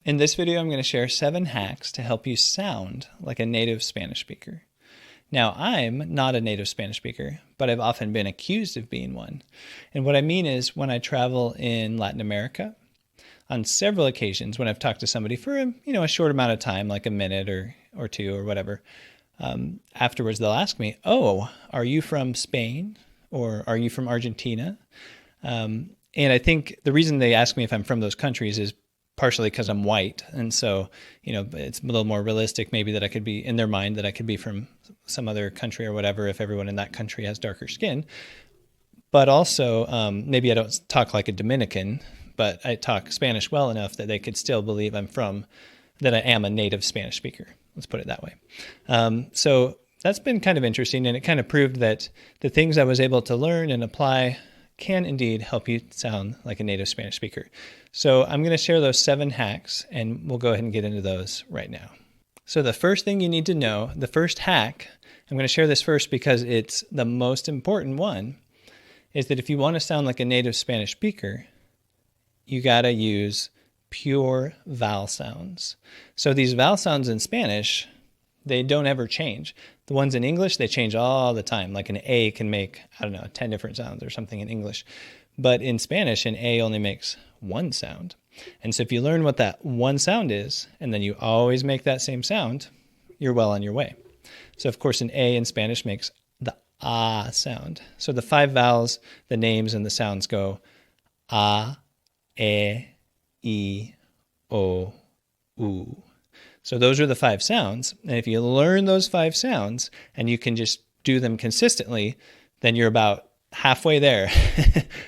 In this video, I'm going to share 7 hacks to help you sound like a native Spanish speaker. Now, I'm not a native Spanish speaker, but I've often been accused of being one. And what I mean is when I travel in Latin America, on several occasions when I've talked to somebody for a short amount of time, like a minute or two or whatever, afterwards they'll ask me, "Oh, are you from Spain or are you from Argentina?" And I think the reason they ask me if I'm from those countries is partially because I'm white. And so, it's a little more realistic maybe that I could be in their mind that I could be from some other country or whatever if everyone in that country has darker skin. But also, maybe I don't talk like a Dominican, but I talk Spanish well enough that they could still believe that I am a native Spanish speaker. Let's put it that way. So that's been kind of interesting, and it kind of proved that the things I was able to learn and apply can indeed help you sound like a native Spanish speaker. So I'm going to share those 7 hacks, and we'll go ahead and get into those right now. So the first thing you need to know, the first hack, I'm going to share this first because it's the most important one, is that if you want to sound like a native Spanish speaker, you got to use pure vowel sounds. So these vowel sounds in Spanish, they don't ever change. The ones in English, they change all the time. Like an A can make, 10 different sounds or something in English. But in Spanish, an A only makes one sound. And so if you learn what that one sound is, and then you always make that same sound, you're well on your way. So of course, an A in Spanish makes the ah sound. So the 5 vowels, the names and the sounds go a, e, o, u. So those are the 5 sounds. And if you learn those 5 sounds and you can just do them consistently, then you're about halfway there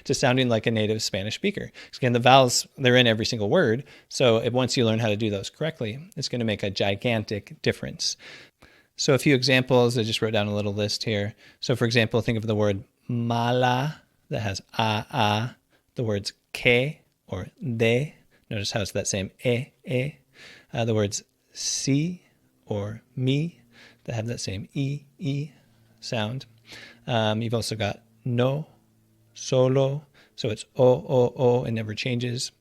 to sounding like a native Spanish speaker. Because again, the vowels, they're in every single word. So once you learn how to do those correctly, it's going to make a gigantic difference. So a few examples, I just wrote down a little list here. So for example, think of the word mala that has a. The words que or de. Notice how it's that same e. The words si or mi that have that same e sound. You've also got no, solo, so it's o, it never changes.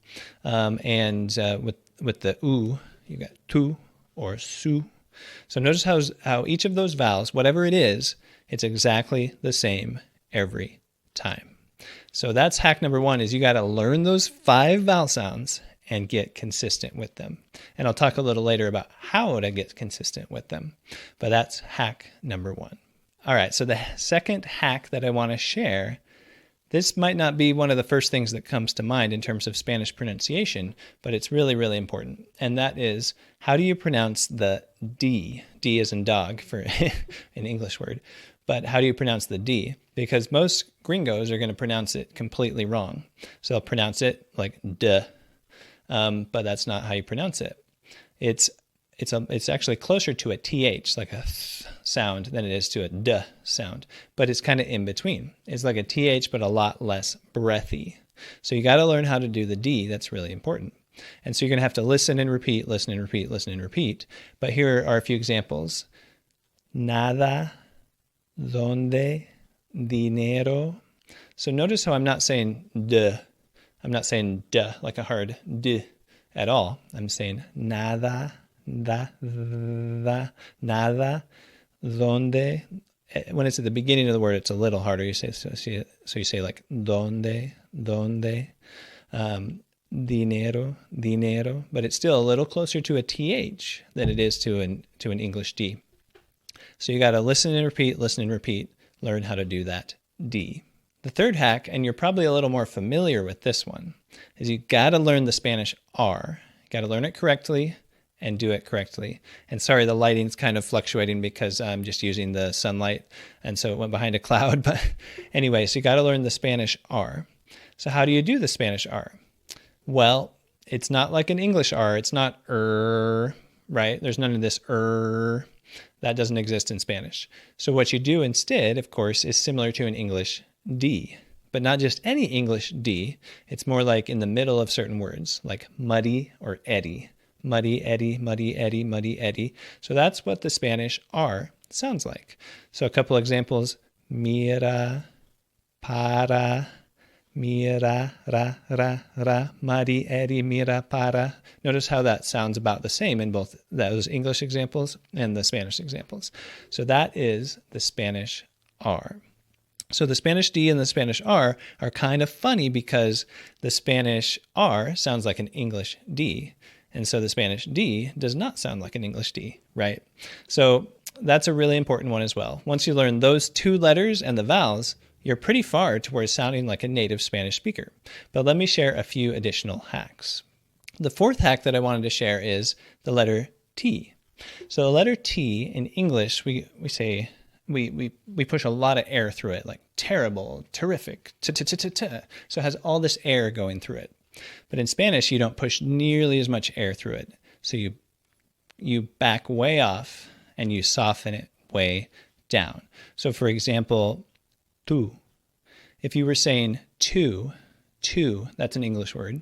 And with the u, you got tu or su. So notice how each of those vowels, whatever it is, it's exactly the same every time. So that's hack number 1, is you got to learn those 5 vowel sounds and get consistent with them. And I'll talk a little later about how to get consistent with them. But that's hack number 1. All right, so the second hack that I want to share, this might not be one of the first things that comes to mind in terms of Spanish pronunciation, but it's really, really important. And that is, how do you pronounce the D? D as in dog for an English word. But how do you pronounce the D? Because most gringos are going to pronounce it completely wrong. So they'll pronounce it like duh. But that's not how you pronounce it. It's actually closer to a th, like a th sound, than it is to a d sound. But it's kind of in between. It's like a th, but a lot less breathy. So you got to learn how to do the D. That's really important. And so you're going to have to listen and repeat, listen and repeat, listen and repeat. But here are a few examples. Nada, donde, dinero. So notice how I'm not saying duh. I'm not saying duh like a hard d at all. I'm saying nada, nada, donde. When it's at the beginning of the word, it's a little harder. You say so you say like donde, dinero, but it's still a little closer to a th than it is to an English D. So you got to listen and repeat, learn how to do that D. The third hack, and you're probably a little more familiar with this one, is you got to learn the Spanish R. You got to learn it correctly and do it correctly. And sorry, the lighting's kind of fluctuating because I'm just using the sunlight, and so it went behind a cloud. But anyway, so you got to learn the Spanish R. So how do you do the Spanish R? Well, it's not like an English R. It's not right? There's none of this That doesn't exist in Spanish. So what you do instead, of course, is similar to an English D, but not just any English D. It's more like in the middle of certain words, like muddy or eddy. Muddy, eddy, muddy, eddy, muddy, eddy. So that's what the Spanish R sounds like. So a couple examples: mira, para, Mira, ra, ra, ra, mari, eri, mira, para. Notice how that sounds about the same in both those English examples and the Spanish examples. So that is the Spanish R. So the Spanish D and the Spanish R are kind of funny because the Spanish R sounds like an English D. And so the Spanish D does not sound like an English D, right? So that's a really important one as well. Once you learn those two letters and the vowels, you're pretty far towards sounding like a native Spanish speaker. But let me share a few additional hacks. The fourth hack that I wanted to share is the letter T. So the letter T in English, we say, we push a lot of air through it, like terrible, terrific, t-t-t-t-t. So it has all this air going through it. But in Spanish, you don't push nearly as much air through it. So you back way off and you soften it way down. So for example, tú. If you were saying two, that's an English word.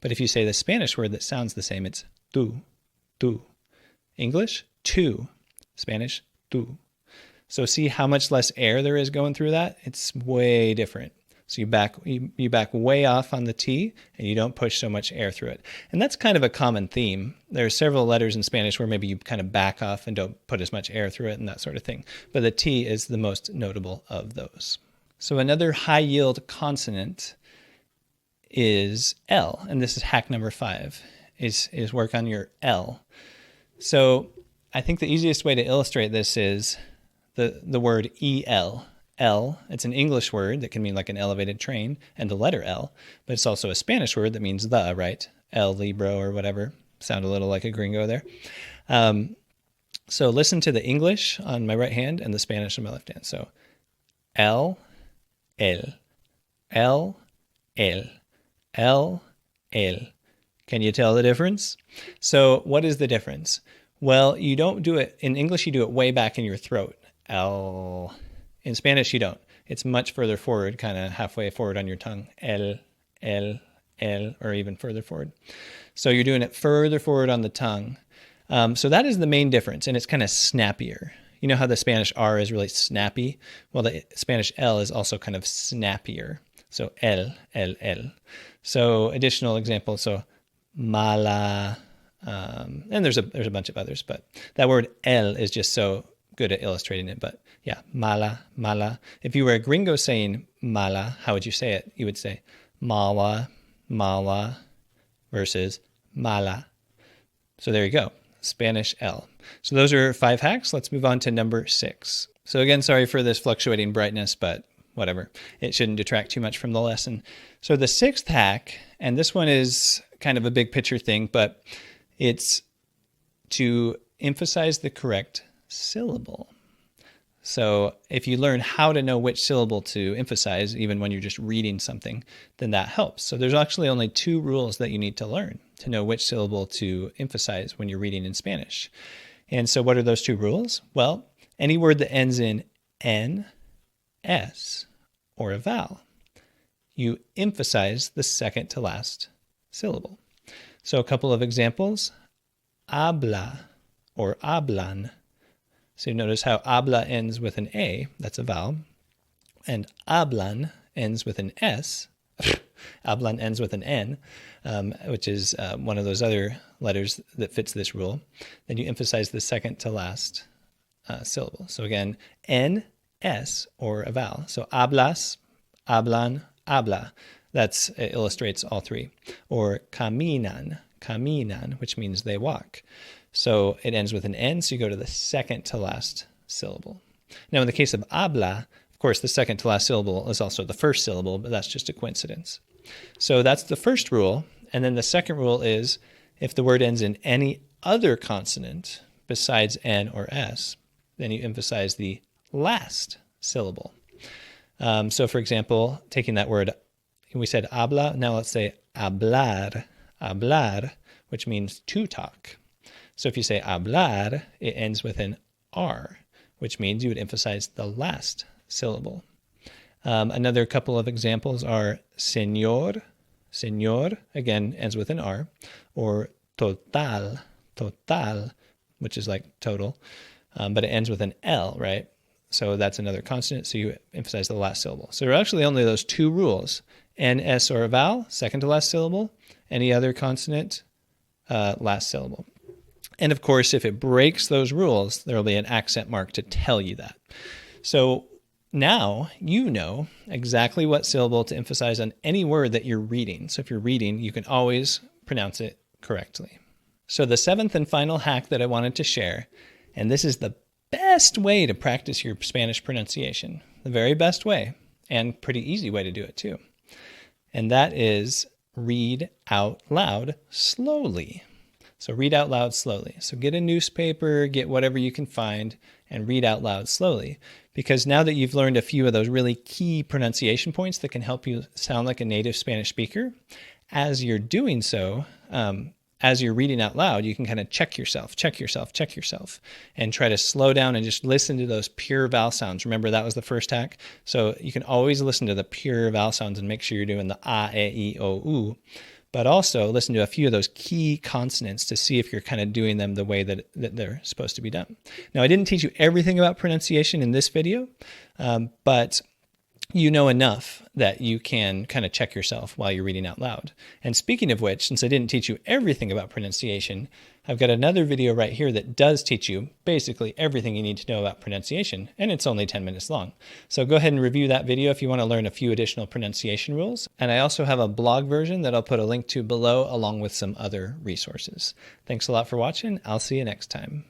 But if you say the Spanish word that sounds the same, it's tú, tú. English, two. Spanish, tú. So see how much less air there is going through that? It's way different. So you back way off on the T and you don't push so much air through it. And that's kind of a common theme. There are several letters in Spanish where maybe you kind of back off and don't put as much air through it and that sort of thing. But the T is the most notable of those. So another high yield consonant is L, and this is hack number 5, is work on your L. So I think the easiest way to illustrate this is the word EL. L, it's an English word that can mean like an elevated train and the letter L, but it's also a Spanish word that means the, right? El libro or whatever. Sound a little like a gringo there. So listen to the English on my right hand and the Spanish on my left hand. So L, el, el, el, el, el. Can you tell the difference? So what is the difference? Well, you don't do it, in English you do it way back in your throat. El. In Spanish, you don't. It's much further forward, kind of halfway forward on your tongue. El, or even further forward. So you're doing it further forward on the tongue. So that is the main difference, and it's kind of snappier. You know how the Spanish R is really snappy? Well, the Spanish L is also kind of snappier. So el. So additional examples, so mala, and there's a bunch of others, but that word el is just so good at illustrating it. But yeah, mala. If you were a gringo saying mala, how would you say it? You would say mawa versus mala. So there you go, Spanish L. So those are 5 hacks. Let's move on to number 6. So again, sorry for this fluctuating brightness, but whatever. It shouldn't detract too much from the lesson. So the 6th hack, and this one is kind of a big picture thing, but it's to emphasize the correct syllable. So if you learn how to know which syllable to emphasize, even when you're just reading something, then that helps. So there's actually only 2 rules that you need to learn to know which syllable to emphasize when you're reading in Spanish. And so what are those 2 rules? Well, any word that ends in N, S, or a vowel, you emphasize the second to last syllable. So a couple of examples, habla or hablan. So you notice how habla ends with an A, that's a vowel, and hablan ends with an S. Hablan ends with an N, which is one of those other letters that fits this rule. Then you emphasize the second to last syllable. So again, N, S, or a vowel. So hablas, hablan, habla. That illustrates all 3. Or caminan, which means they walk. So it ends with an N, so you go to the second to last syllable. Now in the case of habla, of course, the second to last syllable is also the first syllable, but that's just a coincidence. So that's the first rule. And then the second rule is if the word ends in any other consonant besides N or S, then you emphasize the last syllable. So for example, taking that word, we said habla, now let's say hablar, which means to talk. So if you say hablar, it ends with an R, which means you would emphasize the last syllable. Another couple of examples are señor, again, ends with an R, or total, which is like total, but it ends with an L, right? So that's another consonant, so you emphasize the last syllable. So there are actually only those 2 rules. NS or a vowel, second to last syllable. Any other consonant, last syllable. And of course, if it breaks those rules, there will be an accent mark to tell you that. So now you know exactly what syllable to emphasize on any word that you're reading. So if you're reading, you can always pronounce it correctly. So the seventh and final hack that I wanted to share, and this is the best way to practice your Spanish pronunciation, the very best way, and pretty easy way to do it too. And that is read out loud slowly. So read out loud slowly. So get a newspaper, get whatever you can find, and read out loud slowly. Because now that you've learned a few of those really key pronunciation points that can help you sound like a native Spanish speaker, as you're doing so, as you're reading out loud, you can kind of check yourself, and try to slow down and just listen to those pure vowel sounds. Remember, that was the first hack. So you can always listen to the pure vowel sounds and make sure you're doing the a, e, I, o, u. But also listen to a few of those key consonants to see if you're kind of doing them the way that they're supposed to be done. Now, I didn't teach you everything about pronunciation in this video, but you know enough that you can kind of check yourself while you're reading out loud. And speaking of which, since I didn't teach you everything about pronunciation, I've got another video right here that does teach you basically everything you need to know about pronunciation, and it's only 10 minutes long. So go ahead and review that video if you want to learn a few additional pronunciation rules. And I also have a blog version that I'll put a link to below along with some other resources. Thanks a lot for watching. I'll see you next time.